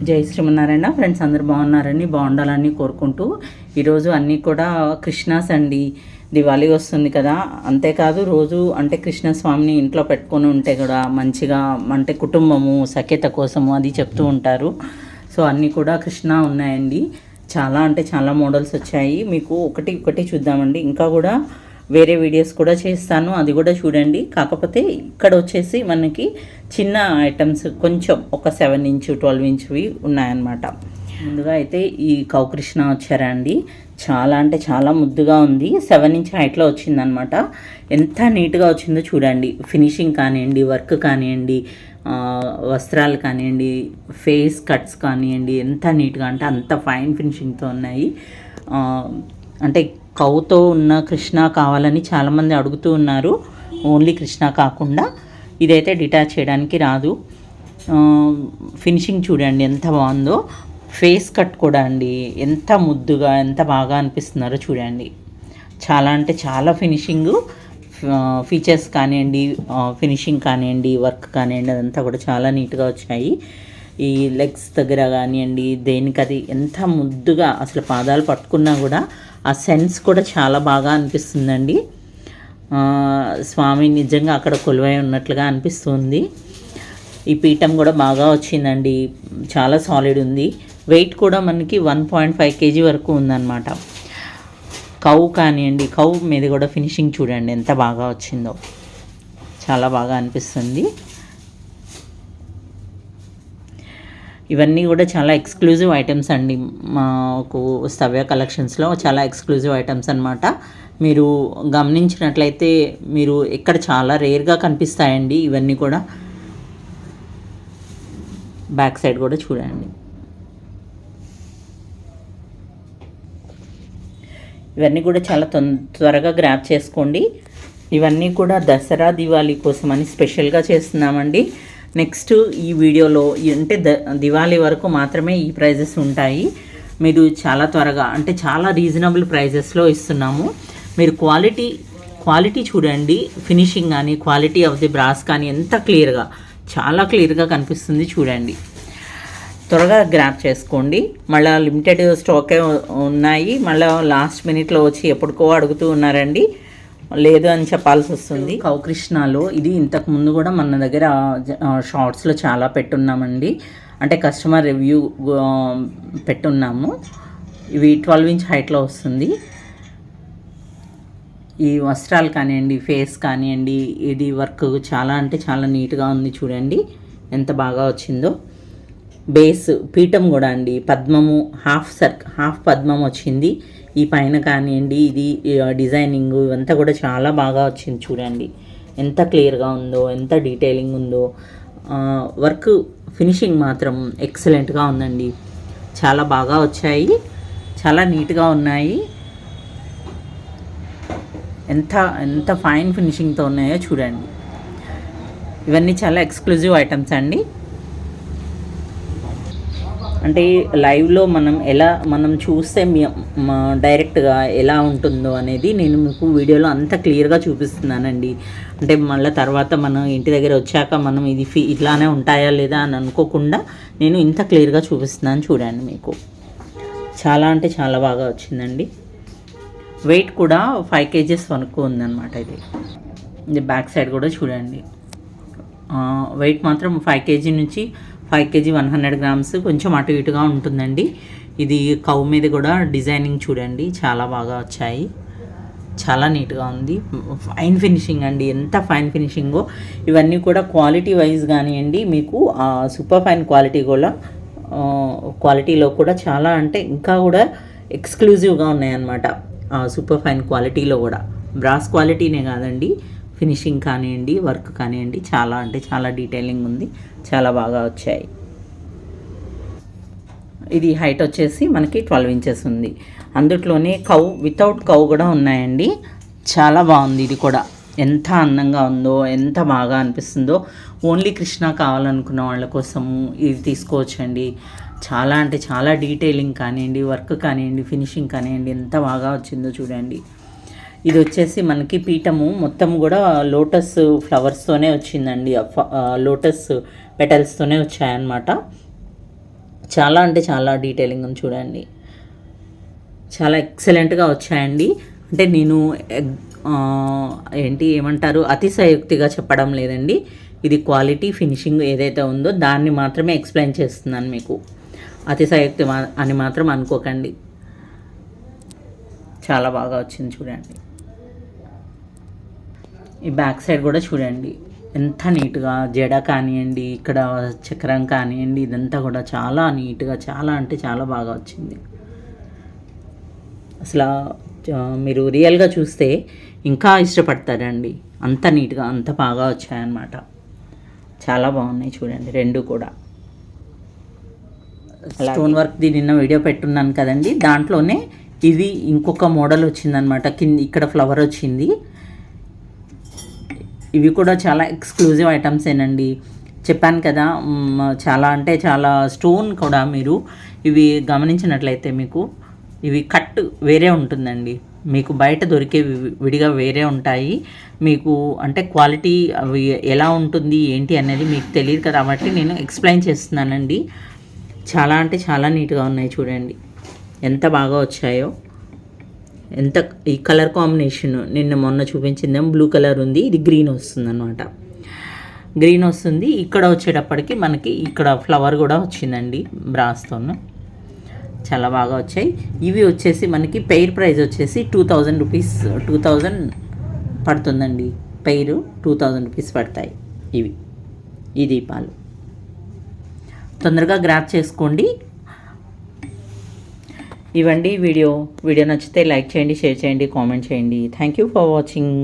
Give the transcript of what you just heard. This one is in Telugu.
జై శ్రీమన్నారాయణ. ఫ్రెండ్స్ అందరు బాగున్నారని బాగుండాలని కోరుకుంటూ ఈరోజు అన్నీ కూడా కృష్ణాస్ అండి. దివాళీ వస్తుంది కదా, అంతేకాదు రోజు అంటే కృష్ణస్వామిని ఇంట్లో పెట్టుకొని ఉంటే కూడా మంచిగా అంటే కుటుంబము సఖ్యత కోసము అది చెప్తూ ఉంటారు. సో అన్నీ కూడా కృష్ణ ఉన్నాయండి. చాలా అంటే చాలా మోడల్స్ వచ్చాయి. మీకు ఒకటి ఒకటి చూద్దామండి. ఇంకా కూడా వేరే వీడియోస్ కూడా చేస్తాను, అది కూడా చూడండి. కాకపోతే ఇక్కడ వచ్చేసి మనకి చిన్న ఐటమ్స్ కొంచెం ఒక 7 ఇంచ్ 12 ఇంచ్వి ఉన్నాయన్నమాట. ముందుగా అయితే ఈ కౌకృష్ణ వచ్చారా అండి. చాలా అంటే చాలా ముద్దుగా ఉంది. 7 ఇంచ్ హైట్లో వచ్చిందనమాట. ఎంత నీట్గా వచ్చిందో చూడండి. ఫినిషింగ్ కానివ్వండి, వర్క్ కానివ్వండి, వస్త్రాలు కానివ్వండి, ఫేస్ కట్స్ కానివ్వండి, ఎంత నీట్గా అంటే అంత ఫైన్ ఫినిషింగ్తో ఉన్నాయి. అంటే కౌతో ఉన్న కృష్ణ కావాలని చాలామంది అడుగుతూ ఉన్నారు. ఓన్లీ కృష్ణ కాకుండా ఇదైతే డిటాచ్ చేయడానికి రాదు. ఫినిషింగ్ చూడండి ఎంత బాగుందో. ఫేస్ కట్ కూడా అండి ఎంత ముద్దుగా ఎంత బాగా అనిపిస్తున్నారో చూడండి. చాలా అంటే చాలా ఫినిషింగు, ఫీచర్స్ కానివ్వండి, ఫినిషింగ్ కానివ్వండి, వర్క్ కానివ్వండి, అదంతా కూడా చాలా నీట్గా వచ్చాయి. ఈ లెగ్స్ దగ్గర కానివ్వండి, దేనికది ఎంత ముద్దుగా అసలు పాదాలు పట్టుకున్నా కూడా ఆ సెన్స్ కూడా చాలా బాగా అనిపిస్తుందండి. స్వామి నిజంగా అక్కడ కొలువై ఉన్నట్లుగా అనిపిస్తుంది. ఈ పీఠం కూడా బాగా వచ్చిందండి, చాలా సాలిడ్ ఉంది. వెయిట్ కూడా మనకి 1.5 kg వరకు ఉందన్నమాట. కౌ కానివ్వండి, కౌ మీద కూడా ఫినిషింగ్ చూడండి ఎంత బాగా వచ్చిందో, చాలా బాగా అనిపిస్తుంది. ఇవన్నీ కూడా చాలా ఎక్స్క్లూజివ్ ఐటమ్స్ అండి. మాకు స్తవ్య కలెక్షన్స్లో చాలా ఎక్స్క్లూజివ్ ఐటమ్స్ అనమాట. మీరు గమనించినట్లయితే మీరు ఇక్కడ చాలా రేర్గా కనిపిస్తాయండి ఇవన్నీ కూడా. బ్యాక్ సైడ్ కూడా చూడండి. ఇవన్నీ కూడా చాలా త్వరగా గ్రాప్ చేసుకోండి. ఇవన్నీ కూడా దసరా దివాళీ కోసం అని స్పెషల్గా చేస్తున్నామండి. నెక్స్ట్ ఈ వీడియోలో అంటే దివాళీ వరకు మాత్రమే ఈ ప్రైజెస్ ఉంటాయి. మీరు చాలా త్వరగా అంటే చాలా రీజనబుల్ ప్రైజెస్లో ఇస్తున్నాము. మీరు క్వాలిటీ చూడండి. ఫినిషింగ్ కానీ క్వాలిటీ ఆఫ్ ది బ్రాస్ కానీ ఎంత క్లియర్గా, చాలా క్లియర్గా కనిపిస్తుంది చూడండి. త్వరగా గ్రాప్ చేసుకోండి. మళ్ళీ లిమిటెడ్ స్టాకే ఉన్నాయి. మళ్ళీ లాస్ట్ మినిట్లో వచ్చి ఎప్పటికో అడుగుతూ ఉన్నారండి, లేదు అని చెప్పాల్సి వస్తుంది. కౌకృష్ణలో ఇది ఇంతకు ముందు కూడా మన దగ్గర షార్ట్స్లో చాలా పెట్టున్నామండి. అంటే కస్టమర్ రివ్యూ పెట్టున్నాము. ఇవి 12 ఇంచ్ హైట్లో వస్తుంది. ఈ వస్త్రాలు కానివ్వండి, ఫేస్ కానివ్వండి, ఇది వర్క్ చాలా అంటే చాలా నీట్గా ఉంది చూడండి ఎంత బాగా వచ్చిందో. బేస్ పీఠం కూడా అండి పద్మము, హాఫ్ పద్మం వచ్చింది. ఈ పైన కానివ్వండి, ఇది డిజైనింగ్ ఇవంతా కూడా చాలా బాగా వచ్చింది చూడండి ఎంత క్లియర్గా ఉందో, ఎంత డీటెయిలింగ్ ఉందో. వర్క్ ఫినిషింగ్ మాత్రం ఎక్సలెంట్గా ఉందండి. చాలా బాగా వచ్చాయి, చాలా నీట్గా ఉన్నాయి. ఎంత ఫైన్ ఫినిషింగ్తో ఉన్నాయో చూడండి. ఇవన్నీ చాలా ఎక్స్క్లూజివ్ ఐటమ్స్ అండి. అంటే లైవ్లో మనం చూస్తే డైరెక్ట్గా ఎలా ఉంటుందో అనేది నేను మీకు వీడియోలో అంత క్లియర్గా చూపిస్తున్నానండి. అంటే మళ్ళీ తర్వాత మనం ఇంటి దగ్గర వచ్చాక మనం ఇది ఇట్లానే ఉంటాయా లేదా అని అనుకోకుండా నేను ఇంత క్లియర్గా చూపిస్తున్నాను చూడండి. మీకు చాలా అంటే చాలా బాగా వచ్చిందండి. వెయిట్ కూడా 5 kgs వరకు ఉందన్నమాట. ఇది బ్యాక్ సైడ్ కూడా చూడండి. వెయిట్ మాత్రం 5 kg నుంచి 5 kg 100 grams కొంచెం అటు ఇటుగా ఉంటుందండి. ఇది కౌ మీద కూడా డిజైనింగ్ చూడండి చాలా బాగా వచ్చాయి, చాలా నీట్గా ఉంది. ఫైన్ ఫినిషింగ్ అండి, ఎంత ఫైన్ ఫినిషింగో. ఇవన్నీ కూడా క్వాలిటీ వైజ్ కానివ్వండి, మీకు సూపర్ ఫైన్ క్వాలిటీలో కూడా చాలా అంటే ఇంకా కూడా ఎక్స్క్లూజివ్గా ఉన్నాయన్నమాట. సూపర్ ఫైన్ క్వాలిటీలో కూడా బ్రాస్ క్వాలిటీనే కాదండి, ఫినిషింగ్ కానివ్వండి, వర్క్ కానివ్వండి, చాలా అంటే చాలా డీటెయిలింగ్ ఉంది, చాలా బాగా వచ్చాయి. ఇది హైట్ వచ్చేసి మనకి 12 ఇంచెస్ ఉంది. అందులోనే వితౌట్ కౌ కూడా ఉన్నాయండి. చాలా బాగుంది. ఇది కూడా ఎంత అందంగా ఉందో, ఎంత బాగా అనిపిస్తుందో. ఓన్లీ కృష్ణ కావాలనుకున్న వాళ్ళ కోసము ఇది తీసుకోవచ్చండి. చాలా అంటే చాలా డీటెయిలింగ్ కానివ్వండి, వర్క్ కానివ్వండి, ఫినిషింగ్ కానివ్వండి, ఎంత బాగా వచ్చిందో చూడండి. ఇది వచ్చేసి మనకి పీఠము మొత్తం కూడా లోటస్ ఫ్లవర్స్తోనే వచ్చిందండి. లోటస్ పెటల్స్తోనే వచ్చాయన్నమాట. చాలా అంటే చాలా డీటెయిలింగ్ ఉంది చూడండి. చాలా ఎక్సలెంట్గా వచ్చాయండి. అంటే నేను ఏమంటారు అతిశయోక్తిగా చెప్పడం లేదండి. ఇది క్వాలిటీ ఫినిషింగ్ ఏదైతే ఉందో దాన్ని మాత్రమే ఎక్స్ప్లెయిన్ చేస్తున్నాను మీకు. అతిశయోక్తి అని మాత్రం అనుకోకండి. చాలా బాగా వచ్చింది చూడండి. ఈ బ్యాక్ సైడ్ కూడా చూడండి ఎంత నీట్గా, జడ కానివ్వండి, ఇక్కడ చక్రం కానివ్వండి, ఇదంతా కూడా చాలా నీట్గా, చాలా అంటే చాలా బాగా వచ్చింది. అసలు మీరు రియల్గా చూస్తే ఇంకా ఇష్టపడతారండి. అంత నీట్గా అంత బాగా వచ్చాయన్నమాట. చాలా బాగున్నాయి చూడండి రెండు కూడా. స్టోన్ వర్క్ది నిన్న వీడియో పెట్టున్నాను కదండి, దాంట్లోనే ఇది ఇంకొక మోడల్ వచ్చిందనమాట. ఇక్కడ ఫ్లవర్ వచ్చింది. ఇవి కూడా చాలా ఎక్స్క్లూజివ్ ఐటమ్స్ ఏనండి. చెప్పాను కదా, చాలా అంటే చాలా స్టోన్ కూడా మీరు ఇవి గమనించినట్లయితే మీకు ఇవి కట్ వేరే ఉంటుందండి. మీకు బయట దొరికే విడిగా వేరే ఉంటాయి. మీకు అంటే క్వాలిటీ అవి ఎలా ఉంటుంది ఏంటి అనేది మీకు తెలియదు కదా, కాబట్టి నేను ఎక్స్ప్లెయిన్ చేస్తున్నానండి. చాలా అంటే చాలా నీట్గా ఉన్నాయి చూడండి, ఎంత బాగా వచ్చాయో. ఎంత ఈ కలర్ కాంబినేషన్ నిన్న మొన్న చూపించిందేమో బ్లూ కలర్ ఉంది, ఇది గ్రీన్ వస్తుంది అనమాట. గ్రీన్ వస్తుంది. ఇక్కడ వచ్చేటప్పటికి మనకి ఇక్కడ ఫ్లవర్ కూడా వచ్చిందండి బ్రాస్తో. చాలా బాగా వచ్చాయి. ఇవి వచ్చేసి మనకి పెయిర్ ప్రైస్ వచ్చేసి 2000 రూపీస్ 2000 పడుతుందండి. పెయిర్ 2000 రూపీస్ పడతాయి ఇవి. ఈ దీపాలు తొందరగా గ్రాప్ చేసుకోండి. ఇవ్వండి వీడియో నచ్చితే లైక్ చేయండి, షేర్ చేయండి, కామెంట్ చేయండి. Thank you for watching.